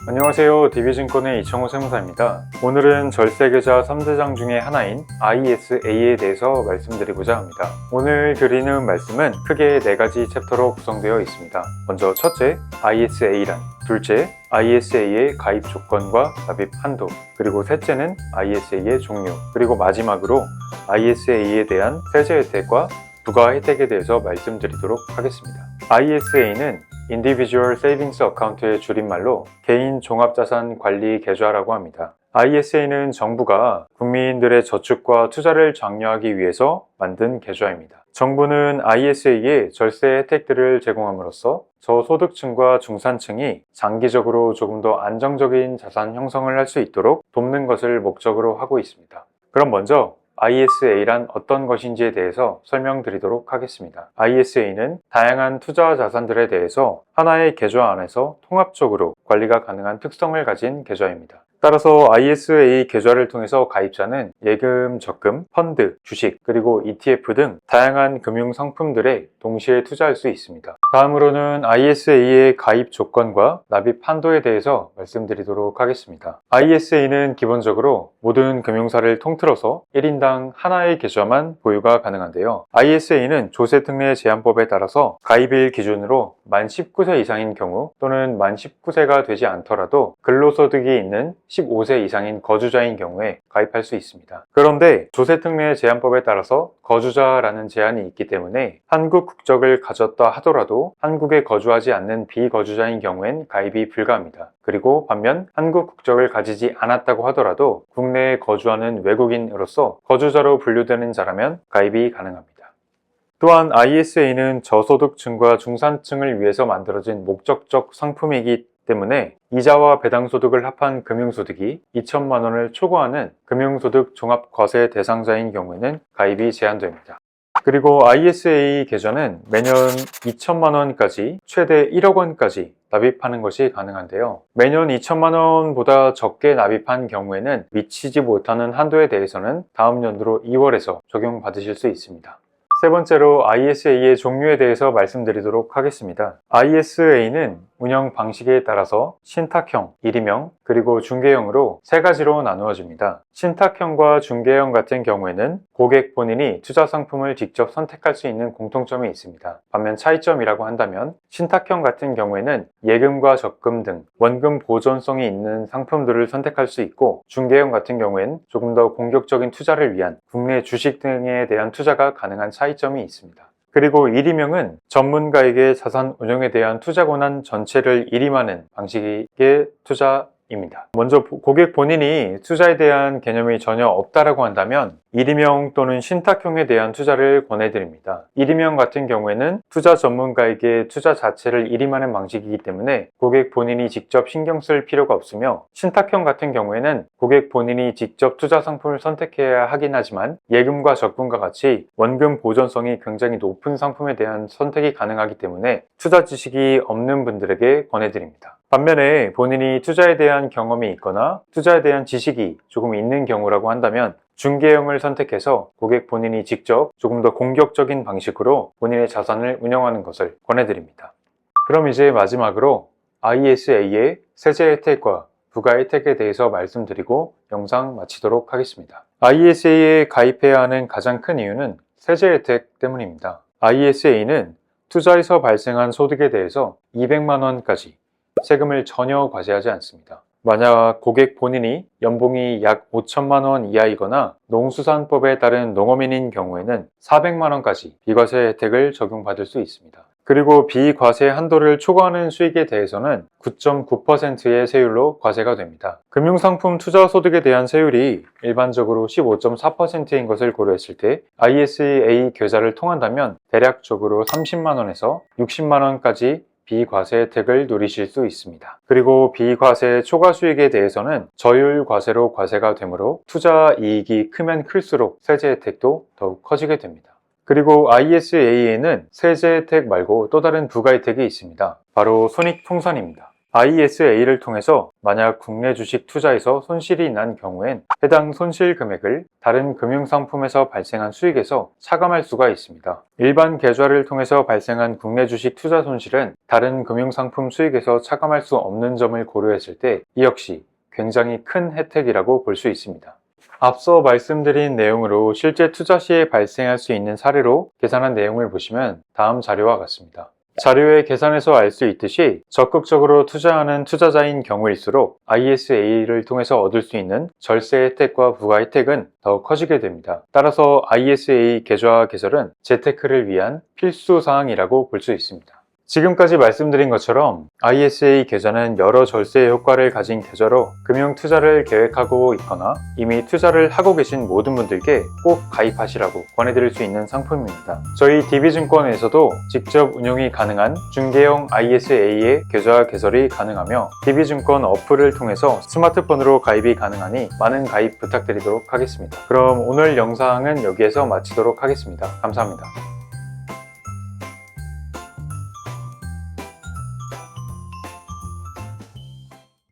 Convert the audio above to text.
안녕하세요. DB증권의 이청호 세무사입니다. 오늘은 절세계좌 3대장 중에 하나인 ISA에 대해서 말씀드리고자 합니다. 오늘 드리는 말씀은 크게 4가지 챕터로 구성되어 있습니다. 먼저 첫째, ISA란, 둘째, ISA의 가입 조건과 납입 한도, 그리고 셋째는 ISA의 종류, 그리고 마지막으로 ISA에 대한 세제 혜택과 부가 혜택에 대해서 말씀드리도록 하겠습니다. ISA는 Individual Savings Account의 줄임말로 개인 종합자산 관리 계좌라고 합니다. ISA는 정부가 국민들의 저축과 투자를 장려하기 위해서 만든 계좌입니다. 정부는 ISA에 절세 혜택들을 제공함으로써 저소득층과 중산층이 장기적으로 조금 더 안정적인 자산 형성을 할 수 있도록 돕는 것을 목적으로 하고 있습니다. 그럼 먼저 ISA란 어떤 것인지에 대해서 설명드리도록 하겠습니다. ISA는 다양한 투자 자산들에 대해서 하나의 계좌 안에서 통합적으로 관리가 가능한 특성을 가진 계좌입니다. 따라서 ISA 계좌를 통해서 가입자는 예금, 적금, 펀드, 주식, 그리고 ETF 등 다양한 금융 상품들에 동시에 투자할 수 있습니다. 다음으로는 ISA의 가입 조건과 납입 한도에 대해서 말씀드리도록 하겠습니다. ISA는 기본적으로 모든 금융사를 통틀어서 1인당 하나의 계좌만 보유가 가능한데요. ISA는 조세특례 제한법에 따라서 가입일 기준으로 만 19세 이상인 경우 또는 만 19세가 되지 않더라도 근로소득이 있는 15세 이상인 거주자인 경우에 가입할 수 있습니다. 그런데 조세특례 제한법에 따라서 거주자라는 제한이 있기 때문에 한국 국적을 가졌다 하더라도 한국에 거주하지 않는 비거주자인 경우엔 가입이 불가합니다. 그리고 반면 한국 국적을 가지지 않았다고 하더라도 국내에 거주하는 외국인으로서 거주자로 분류되는 자라면 가입이 가능합니다. 또한 ISA는 저소득층과 중산층을 위해서 만들어진 목적적 상품이기 때문에 이자와 배당소득을 합한 금융소득이 2천만 원을 초과하는 금융소득 종합과세 대상자인 경우에는 가입이 제한됩니다. 그리고 ISA 계좌는 매년 2천만 원까지 최대 1억 원까지 납입하는 것이 가능한데요. 매년 2천만 원보다 적게 납입한 경우에는 미치지 못하는 한도에 대해서는 다음 연도 2월에서 적용받으실 수 있습니다. 세 번째로 ISA의 종류에 대해서 말씀드리도록 하겠습니다. ISA는 운영 방식에 따라서 신탁형, 일임형, 그리고 중개형으로 세 가지로 나누어집니다. 신탁형과 중개형 같은 경우에는 고객 본인이 투자 상품을 직접 선택할 수 있는 공통점이 있습니다. 반면 차이점이라고 한다면 신탁형 같은 경우에는 예금과 적금 등 원금 보존성이 있는 상품들을 선택할 수 있고, 중개형 같은 경우에는 조금 더 공격적인 투자를 위한 국내 주식 등에 대한 투자가 가능한 차이점이 있습니다. 그리고 일임형은 전문가에게 자산 운용에 대한 투자 권한 전체를 일임하는 방식의 투자입니다. 먼저 고객 본인이 투자에 대한 개념이 전혀 없다라고 한다면 일임형 또는 신탁형에 대한 투자를 권해드립니다. 일임형 같은 경우에는 투자 전문가에게 투자 자체를 일임하는 방식이기 때문에 고객 본인이 직접 신경 쓸 필요가 없으며, 신탁형 같은 경우에는 고객 본인이 직접 투자 상품을 선택해야 하긴 하지만 예금과 적금과 같이 원금 보존성이 굉장히 높은 상품에 대한 선택이 가능하기 때문에 투자 지식이 없는 분들에게 권해드립니다. 반면에 본인이 투자에 대한 경험이 있거나 투자에 대한 지식이 조금 있는 경우라고 한다면 중개형을 선택해서 고객 본인이 직접 조금 더 공격적인 방식으로 본인의 자산을 운영하는 것을 권해드립니다. 그럼 이제 마지막으로 ISA의 세제 혜택과 부가 혜택에 대해서 말씀드리고 영상 마치도록 하겠습니다. ISA에 가입해야 하는 가장 큰 이유는 세제 혜택 때문입니다. ISA는 투자에서 발생한 소득에 대해서 200만 원까지 세금을 전혀 과세하지 않습니다. 만약 고객 본인이 연봉이 약 5천만 원 이하이거나 농수산법에 따른 농어민인 경우에는 400만 원까지 비과세 혜택을 적용받을 수 있습니다. 그리고 비과세 한도를 초과하는 수익에 대해서는 9.9%의 세율로 과세가 됩니다. 금융상품 투자 소득에 대한 세율이 일반적으로 15.4%인 것을 고려했을 때 ISA 계좌를 통한다면 대략적으로 30만 원에서 60만 원까지 비과세 혜택을 누리실 수 있습니다. 그리고 비과세 초과 수익에 대해서는 저율 과세로 과세가 되므로 투자 이익이 크면 클수록 세제 혜택도 더욱 커지게 됩니다. 그리고 ISA에는 세제 혜택 말고 또 다른 부가 혜택이 있습니다. 바로 손익 통산입니다. ISA를 통해서 만약 국내 주식 투자에서 손실이 난 경우엔 해당 손실 금액을 다른 금융상품에서 발생한 수익에서 차감할 수가 있습니다. 일반 계좌를 통해서 발생한 국내 주식 투자 손실은 다른 금융상품 수익에서 차감할 수 없는 점을 고려했을 때 이 역시 굉장히 큰 혜택이라고 볼 수 있습니다. 앞서 말씀드린 내용으로 실제 투자 시에 발생할 수 있는 사례로 계산한 내용을 보시면 다음 자료와 같습니다. 자료의 계산에서 알 수 있듯이 적극적으로 투자하는 투자자인 경우일수록 ISA를 통해서 얻을 수 있는 절세 혜택과 부가 혜택은 더 커지게 됩니다. 따라서 ISA 계좌 개설은 재테크를 위한 필수 사항이라고 볼 수 있습니다. 지금까지 말씀드린 것처럼 ISA 계좌는 여러 절세 효과를 가진 계좌로 금융 투자를 계획하고 있거나 이미 투자를 하고 계신 모든 분들께 꼭 가입하시라고 권해드릴 수 있는 상품입니다. 저희 DB증권에서도 직접 운용이 가능한 중개형 ISA의 계좌 개설이 가능하며 DB증권 어플을 통해서 스마트폰으로 가입이 가능하니 많은 가입 부탁드리도록 하겠습니다. 그럼 오늘 영상은 여기에서 마치도록 하겠습니다. 감사합니다.